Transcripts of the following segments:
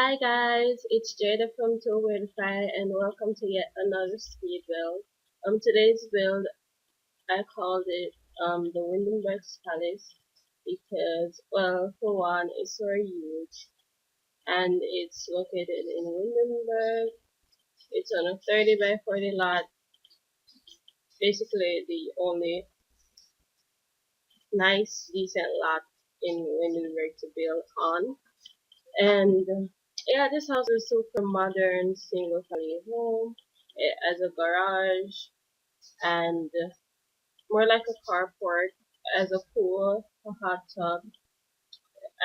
Hi guys, it's Jada from Toolware and welcome to yet another speed build. Today's build I called it the Windenburge Palace because, well, for one, it's so huge and it's located in Windenburge. It's on a 30 by 40 lot, basically the only nice, decent lot in Windenburg to build on. And yeah, this house is super modern, single family home. It has a garage and more like a carport, as a pool, a hot tub,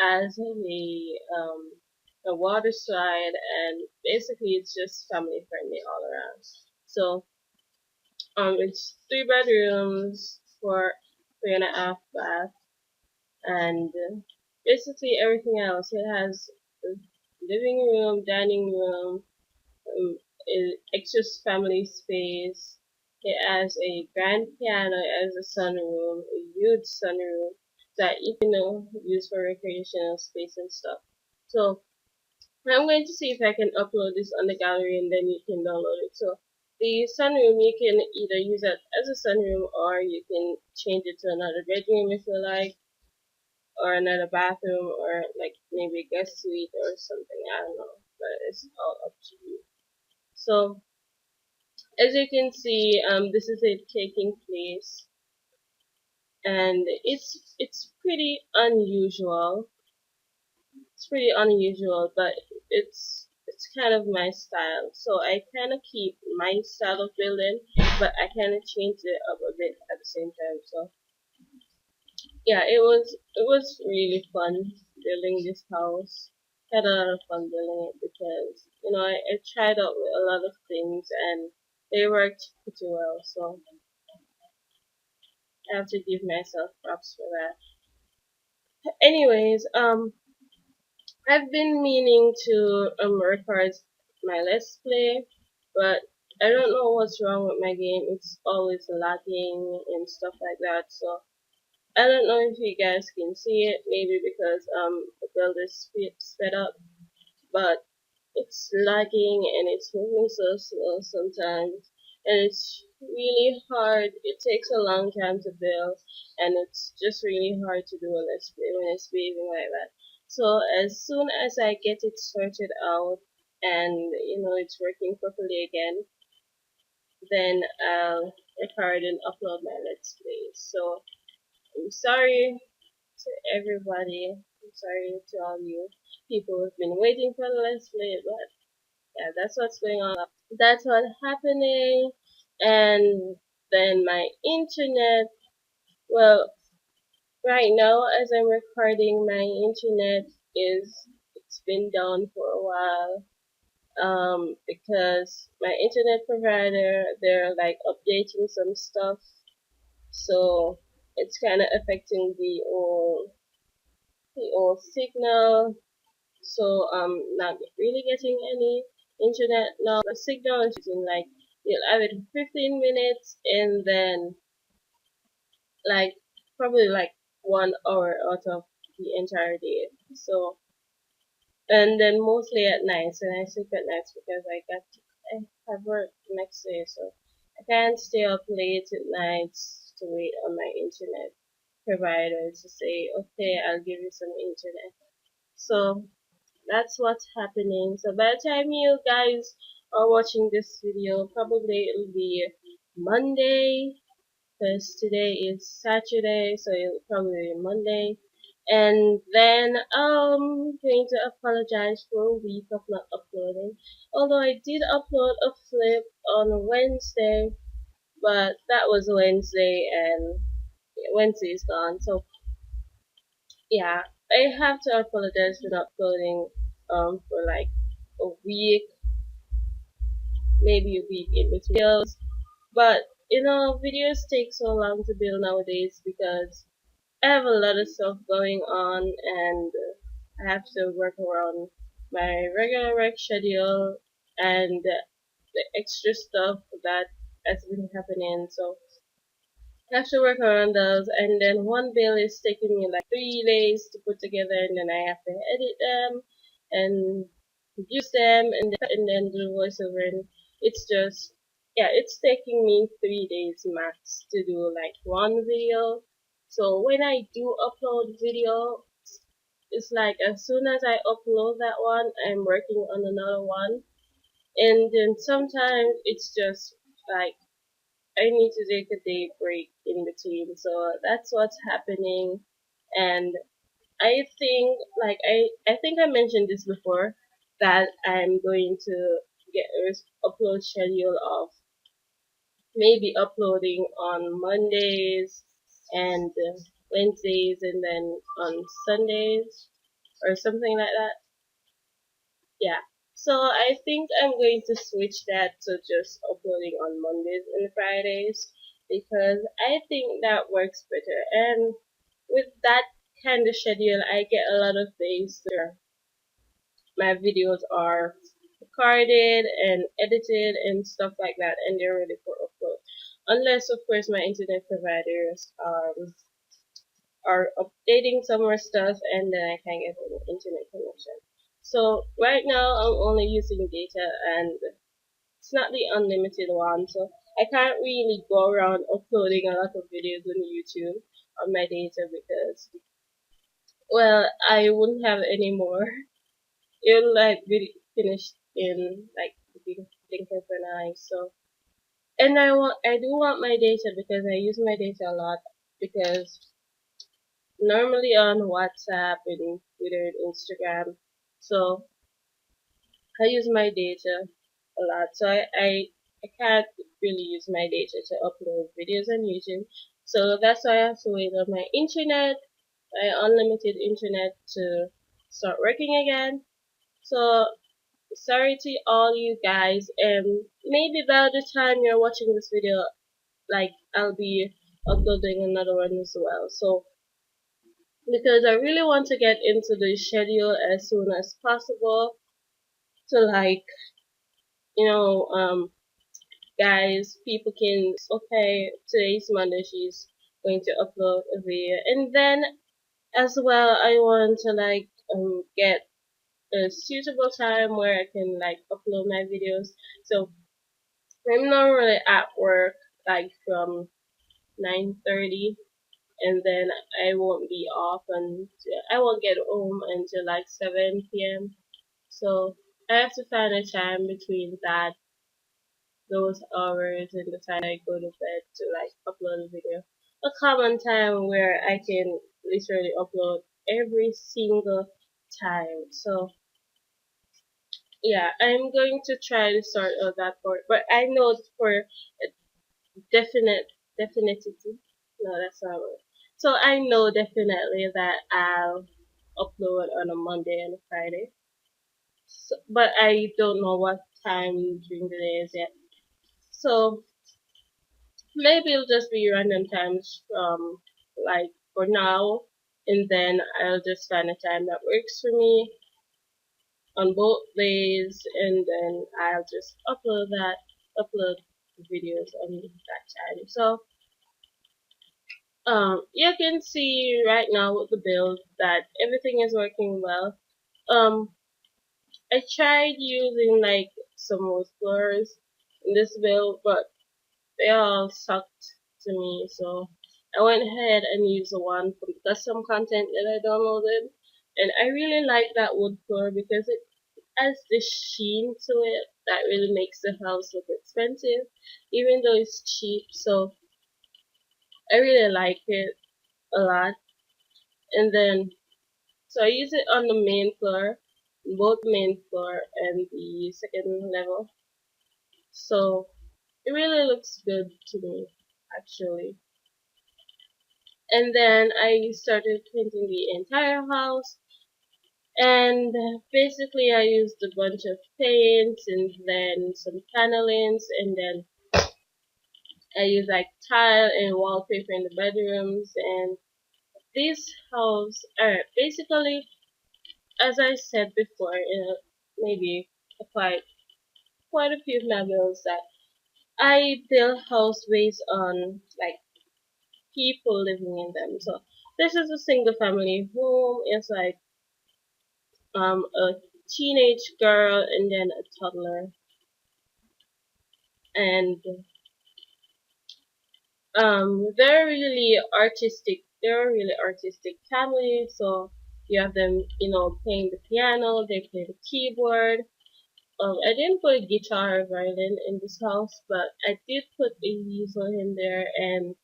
as a water slide, and basically it's just family friendly all around. So it's 3 bedrooms, for 3.5 bath, and basically everything else. It has a living room, dining room, extra family space. It has a grand piano, it has a sunroom, a huge sunroom that you can use for recreational space and stuff. So I'm going to see if I can upload this on the gallery and then you can download it. So the sunroom, you can either use it as a sunroom or you can change it to another bedroom if you like, or another bathroom, or like maybe a guest suite or something. I don't know, but it's all up to you. So as you can see, this is it taking place, and it's pretty unusual. It's pretty unusual, but it's kind of my style. So I kind of keep my style of building, but I kind of change it up a bit at the same time. So yeah, it was really fun building this house. Had a lot of fun building it because I tried out with a lot of things and they worked pretty well. So I have to give myself props for that. Anyways, I've been meaning to record my Let's Play, but I don't know what's wrong with my game. It's always lagging and stuff like that. So I don't know if you guys can see it. Maybe because the build is sped up, but it's lagging and it's moving so slow sometimes, and it's really hard. It takes a long time to build, and it's just really hard to do a let's play when it's behaving like that. So as soon as I get it sorted out and it's working properly again, then I'll record and upload my let's play. So I'm sorry to everybody. I'm sorry to all you people who've been waiting for the let's play, but yeah, that's what's going on. That's what's happening. And then my internet, well, right now as I'm recording, my internet it's been down for a while. Because my internet provider, they're like updating some stuff, so it's kind of affecting the old signal. So not really getting any internet now. The signal is in like you'll have it 15 minutes and then like probably like 1 hour out of the entire day. So and then mostly at nights, and I sleep at nights because I have work next day, so I can't stay up late at nights to wait on my internet provider to say, okay, I'll give you some internet. So that's what's happening. So by the time you guys are watching this video, probably it'll be Monday, because today is Saturday, so it'll probably be Monday. And then I'm going to apologize for a week of not uploading. Although I did upload a flip on Wednesday, but that was Wednesday and Wednesday is gone. So yeah, I have to apologize for not uploading for like a week, maybe a week in between videos. But videos take so long to build nowadays because I have a lot of stuff going on and I have to work around my regular work schedule and the extra stuff that has been happening. So I have to work around those, and then one build is taking me like 3 days to put together, and then I have to edit them and use them and then do voiceover. And it's just, yeah, it's taking me 3 days max to do like one video. So when I do upload video, it's like as soon as I upload that one, I'm working on another one. And then sometimes it's just like I need to take a day break in between. So that's what's happening. And I think I think I mentioned this before that I'm going to get a upload schedule of maybe uploading on Mondays and Wednesdays and then on Sundays or something like that. Yeah. So I think I'm going to switch that to just uploading on Mondays and Fridays because I think that works better. And with that kind of schedule, I get a lot of things to my videos are recorded and edited and stuff like that, and they're ready for upload. Unless, of course, my internet providers are updating some more stuff, and then I can't get an internet connection. So right now, I'm only using data, and it's not the unlimited one, so I can't really go around uploading a lot of videos on YouTube on my data because, well, I wouldn't have any more. It'll like be finished in like the blink of an eye. So, and I do want my data because I use my data a lot because normally on WhatsApp and Twitter and Instagram, so I use my data a lot. So I can't really use my data to upload videos on YouTube. So that's why I have to wait on my internet, my unlimited internet to start working again. So sorry to all you guys, and maybe by the time you're watching this video, like I'll be uploading another one as well. So because I really want to get into the schedule as soon as possible to like, you know, guys, people can okay, today's Monday, she's going to upload a video, and then as well I want to like get a suitable time where I can like upload my videos. So I'm normally at work like from 9:30, and then I won't be off until I won't get home until like 7 p.m. So I have to find a time between those hours and the time I go to bed to like upload a video. A common time where I can literally upload every single time. So yeah, I'm going to try to sort out that part, but I know for definite definitively no, that's not right. So I know definitely that I'll upload on a Monday and a Friday, so, but I don't know what time during the day is yet. So maybe it'll just be random times from like for now, and then I'll just find a time that works for me on both days, and then I'll just upload videos on that time. So you can see right now with the build that everything is working well. Um, I tried using like some more floors in this build, but they all sucked to me. So I went ahead and used the one from the custom content that I downloaded, and I really like that wood floor because it has this sheen to it that really makes the house look expensive, even though it's cheap. So I really like it a lot. And then so I use it on the main floor, both main floor and the second level. So it really looks good to me, actually. And then I started painting the entire house, and basically I used a bunch of paints and then some panelings, and then I used like tile and wallpaper in the bedrooms. And this house, basically, as I said before, maybe quite quite a few of my builds that I build house based on like people living in them. So this is a single family home. It's like a teenage girl and then a toddler, and they're a really artistic family. So you have them, playing the piano, they play the keyboard. I didn't put a guitar or violin in this house, but I did put a easel in there, and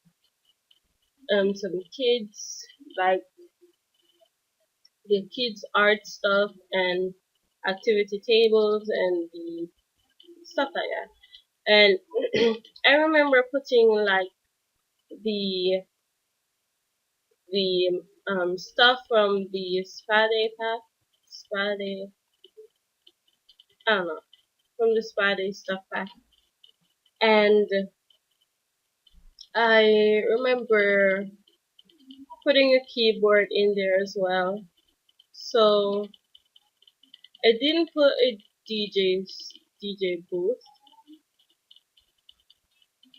some kids, like the kids art stuff and activity tables and the stuff like that. And I remember putting like the stuff from the Spade pack, Spade, I don't know, from the Spade stuff pack. And I remember putting a keyboard in there as well. So I didn't put a DJ booth,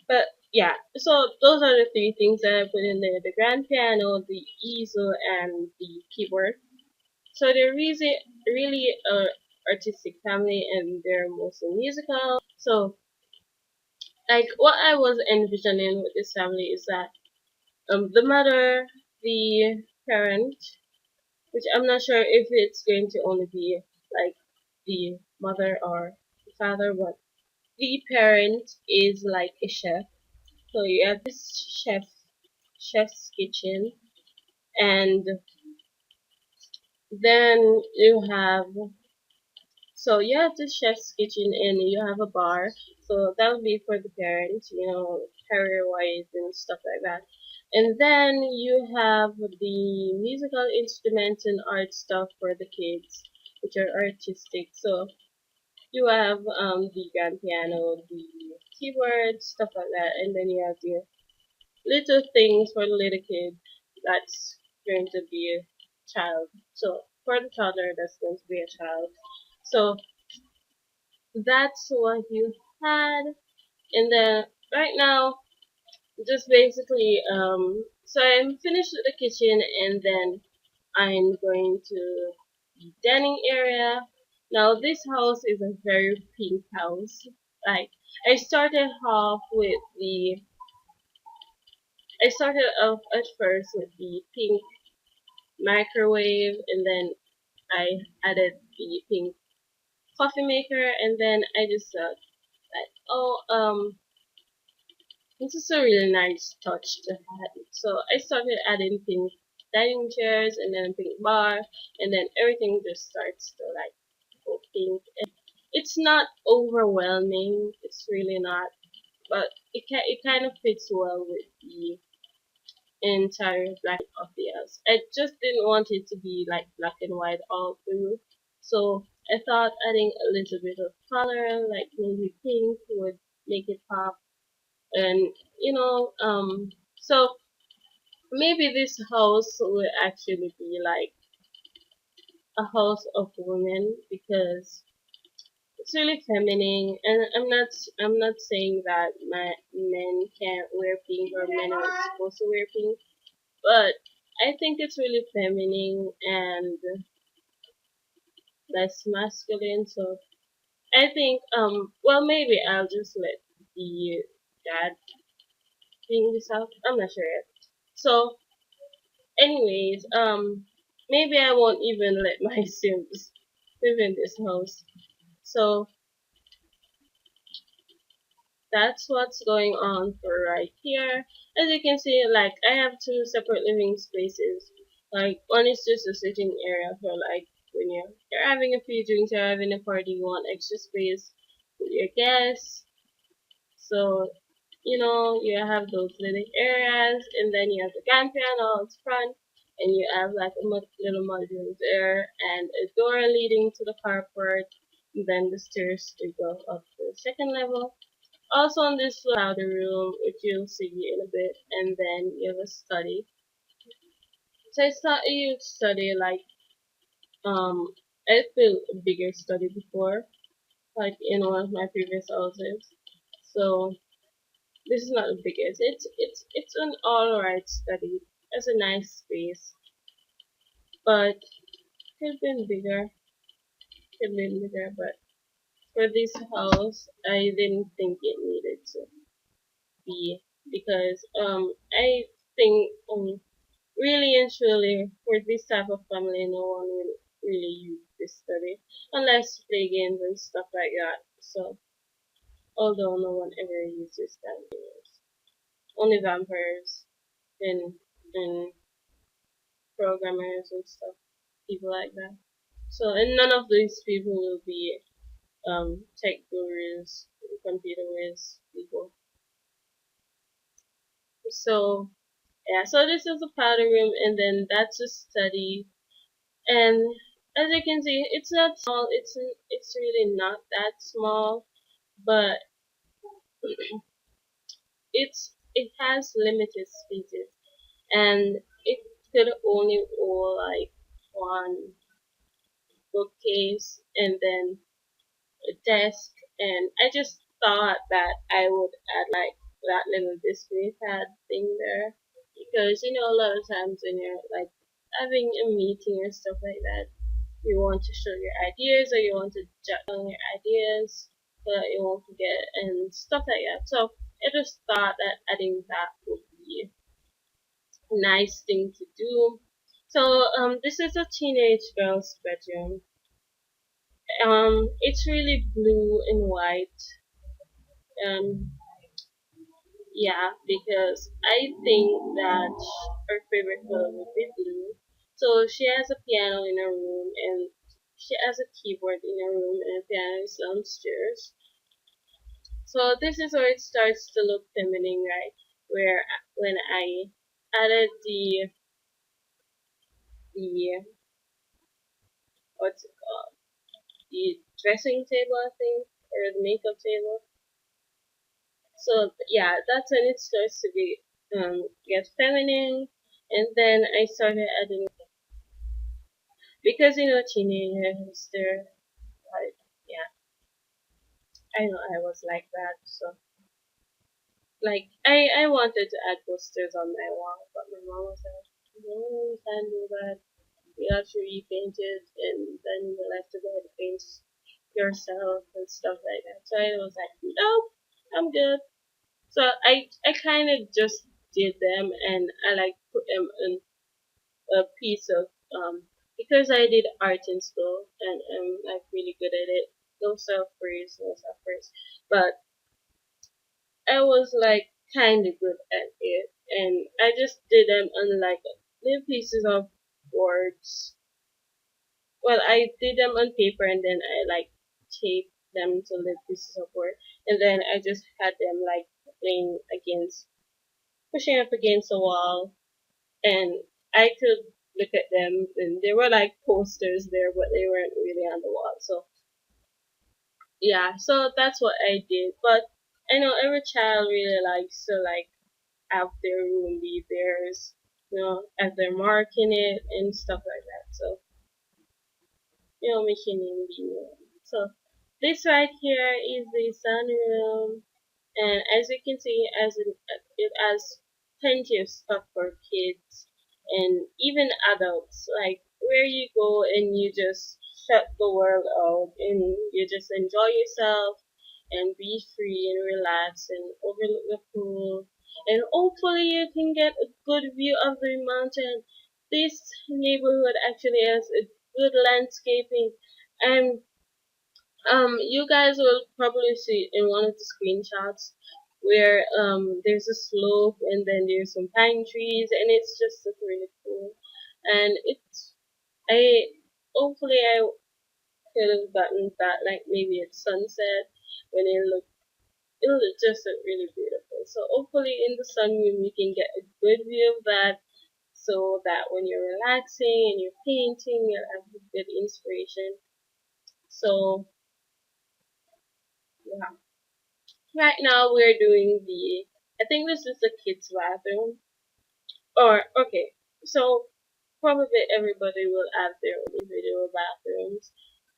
but yeah. So those are the three things that I put in there: the grand piano, the easel, and the keyboard. So they're really artistic family, and they're mostly musical. So like what I was envisioning with this family is that the mother, the parent, which I'm not sure if it's going to only be like the mother or the father, but the parent is like a chef. So you have this chef's kitchen, and then you have the chef's kitchen and you have a bar. So that would be for the parents, career wise and stuff like that. And then you have the musical instruments and art stuff for the kids, which are artistic. So you have the grand piano, the keyboard, stuff like that, and then you have the little things for the little kid that's going to be a child. So for the toddler, that's going to be a child. So that's what you had. And then right now, just basically, so I'm finished with the kitchen, and then I'm going to the dining area. Now this house is a very pink house. Like I started off with the I started off at first with the pink microwave, and then I added the pink coffee maker, and then I just thought that, this is a really nice touch to have. So I started adding pink dining chairs and then a pink bar, and then everything just starts to like go pink. And it's not overwhelming. It's really not, but it kind of fits well with the entire black of the house. I just didn't want it to be like black and white all through. So I thought adding a little bit of color, like maybe pink, would make it pop. And so maybe this house would actually be like a house of women because it's really feminine. And I'm not saying that men can't wear pink or men aren't supposed to wear pink, but I think it's really feminine and less masculine. So I think well, maybe I'll just let the dad figure this out. I'm not sure yet. So anyways, maybe I won't even let my Sims live in this house. So that's what's going on for right here. As you can see, like I have two separate living spaces. Like one is just a sitting area for like when you're having a few drinks, you're having a party, you want extra space with your guests. So you have those little areas, and then you have the grand piano out front, and you have like a little module there, and a door leading to the carport, and then the stairs to go up to the second level. Also on this louder room, which you'll see in a bit, and then you have a study. So it's not a huge study, like I built a bigger study before, like in one of my previous houses. So this is not the biggest. It's an alright study. It's a nice space, but could have been bigger. could live there, but for this house, I didn't think it needed to be because I think really and truly for this type of family, no one will really use this study unless you play games and stuff like that. So although no one ever uses that, only vampires and programmers and stuff, people like that. So and none of these people will be tech gurus, computer whiz people. So yeah, so this is a powder room, and then that's a study. And as you can see, it's not small. It's really not that small, but it has limited spaces, and it could only hold like one bookcase and then a desk. And I just thought that I would add like that little display pad thing there because a lot of times when you're like having a meeting or stuff like that, you want to show your ideas or you want to jot down your ideas so that you won't forget and stuff like that. So I just thought that adding that would be a nice thing to do. So this is a teenage girl's bedroom. It's really blue and white. Um, yeah, because I think that her favorite color would be blue. So she has a piano in her room and she has a keyboard in her room and a piano is downstairs. So this is where it starts to look feminine, right? Where when I added the what's it called? The dressing table, I think, or the makeup table. So yeah, that's when it starts to be get feminine. And then I started adding because teenagers they're like yeah, I know I was like that. So like I wanted to add posters on my wall, but my mom was like, no, you can't do that. You have to repaint it, and then you'll have to go and paint yourself and stuff like that. So I was like, nope, I'm good. So I kind of just did them, and I like put them in a piece of because I did art in school and I'm like really good at it. No self praise, no self praise, but I was like kind of good at it, and I just did them on like little pieces of boards. Well, I did them on paper and then I like taped them to little pieces of board, and then I just had them like laying against, pushing up against the wall, and I could look at them, and there were like posters there, but they weren't really on the wall. So yeah, so that's what I did. But I know every child really likes to like have their room be theirs, as they're marking it and stuff like that. So making it be known. So this right here is the sunroom. And as you can see, it has plenty of stuff for kids and even adults. Like where you go and you just shut the world out and you just enjoy yourself and be free and relax and overlook the pool. And hopefully you can get a good view of the mountain. This neighborhood actually has a good landscaping, and you guys will probably see in one of the screenshots where there's a slope and then there's some pine trees and it's just look really cool. And it's I hopefully I could have gotten that like maybe at sunset when it'll just look really beautiful. So hopefully in the sunroom you can get a good view of that so that when you're relaxing and you're painting you'll have a good inspiration. So yeah. Right now we're doing I think this is the kids' bathroom. Or, okay, so probably everybody will have their own individual bathrooms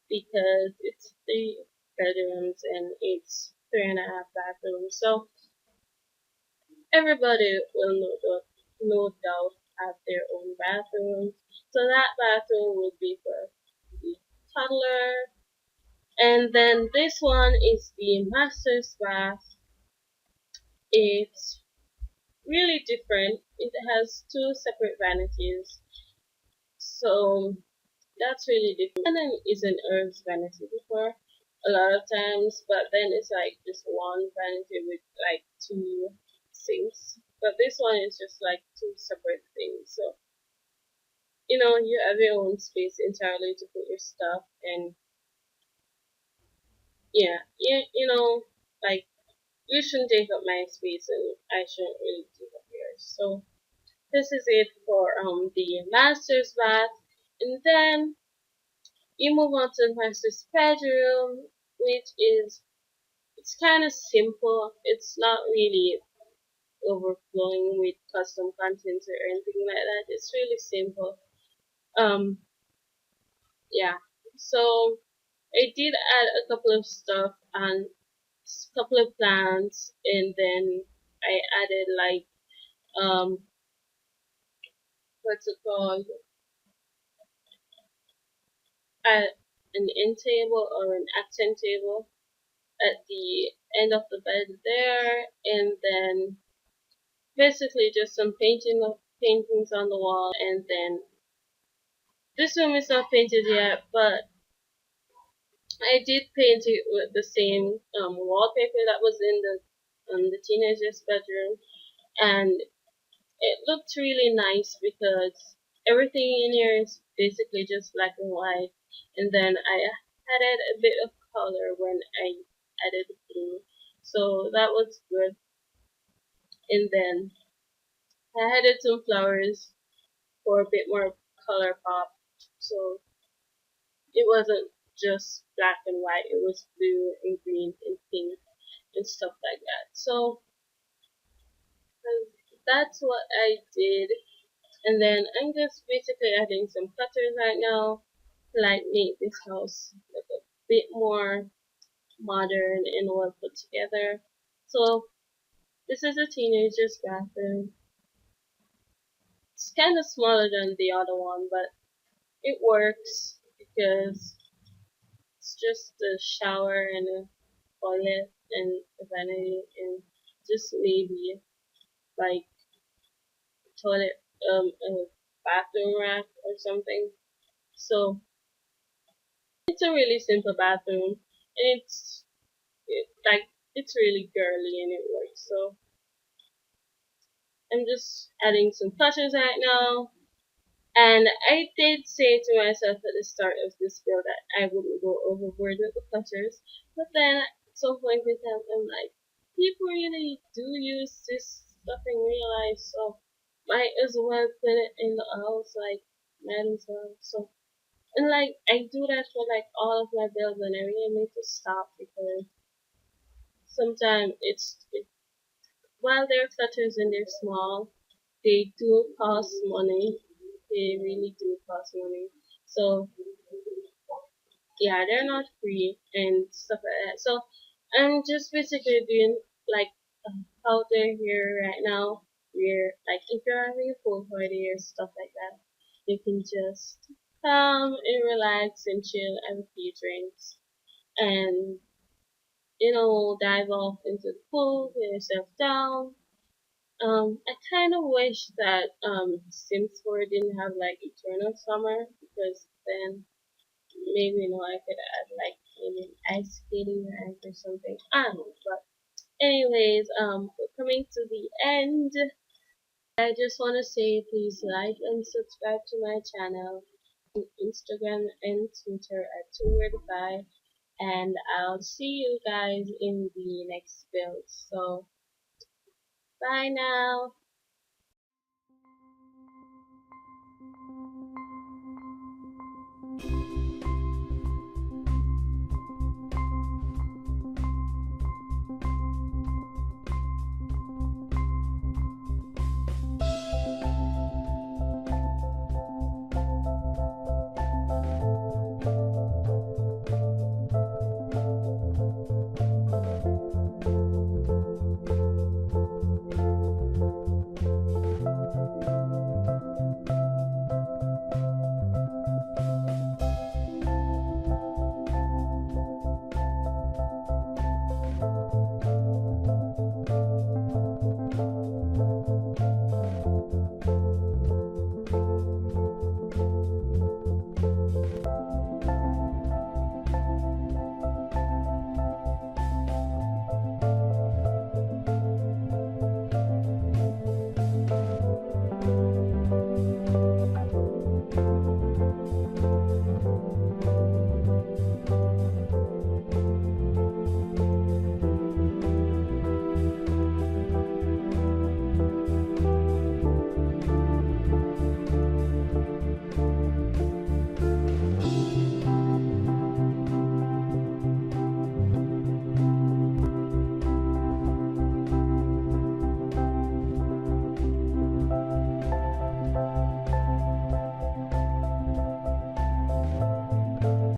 because it's 3 bedrooms and it's 3.5 bathrooms. So everybody will no doubt have their own bathroom. So that bathroom would be for the toddler, And then this one is the master's bath. It's really different. It has two separate vanities. So that's really different. And then is an herbs vanity before a lot of times, but then it's like just one vanity with like two sinks. But this one is just like two separate things. So you have your own space entirely to put your stuff, and yeah, like you shouldn't take up my space, and I shouldn't really take up yours. So this is it for the master's bath, and then you move on to the master's bedroom, which is it's kind of simple. It's not really overflowing with custom contents or anything like that. It's really simple. Um, yeah. So I did add a couple of stuff and couple of plants, and then I added like what's it called? An end table or an accent table at the end of the bed there, and then basically just some paintings on the wall, and then this room is not painted yet, but I did paint it with the same wallpaper that was in the teenager's bedroom, and it looked really nice because everything in here is basically just black and white, and then I added a bit of color when I added blue, so that was good. And then I added some flowers for a bit more color pop, so it wasn't just black and white, it was blue and green and pink and stuff like that. So that's what I did. And then I'm just basically adding some clutters right now to like make this house look a bit more modern and well put together. So this is a teenager's bathroom. It's kind of smaller than the other one, but it works because it's just a shower and a toilet and a vanity and just maybe like toilet a bathroom rack or something. So it's a really simple bathroom, and it's really girly and it works. So I'm just adding some touches right now. And I did say to myself at the start of this build that I wouldn't go overboard with the clutters, but then at some point in time I'm like, people really do use this stuff in real life, so might as well put it in the house, like might as well. So and like I do that for like all of my builds, and I really need to stop because sometimes while they're clutters and they're small, they do cost money. They really do cost money. So yeah, they're not free and stuff like that. So I'm just basically doing like out there here right now. Where like if you're having a pool party or stuff like that, you can just come and relax and chill, have a few drinks, and dive off into the pool, get yourself down. I kind of wish that Sims 4 didn't have like eternal summer because then maybe I could add like maybe an ice skating rack or something. I don't know, but anyways, we're coming to the end. I just want to say please like and subscribe to my channel on Instagram and Twitter at 2word5, and I'll see you guys in the next build. So bye now.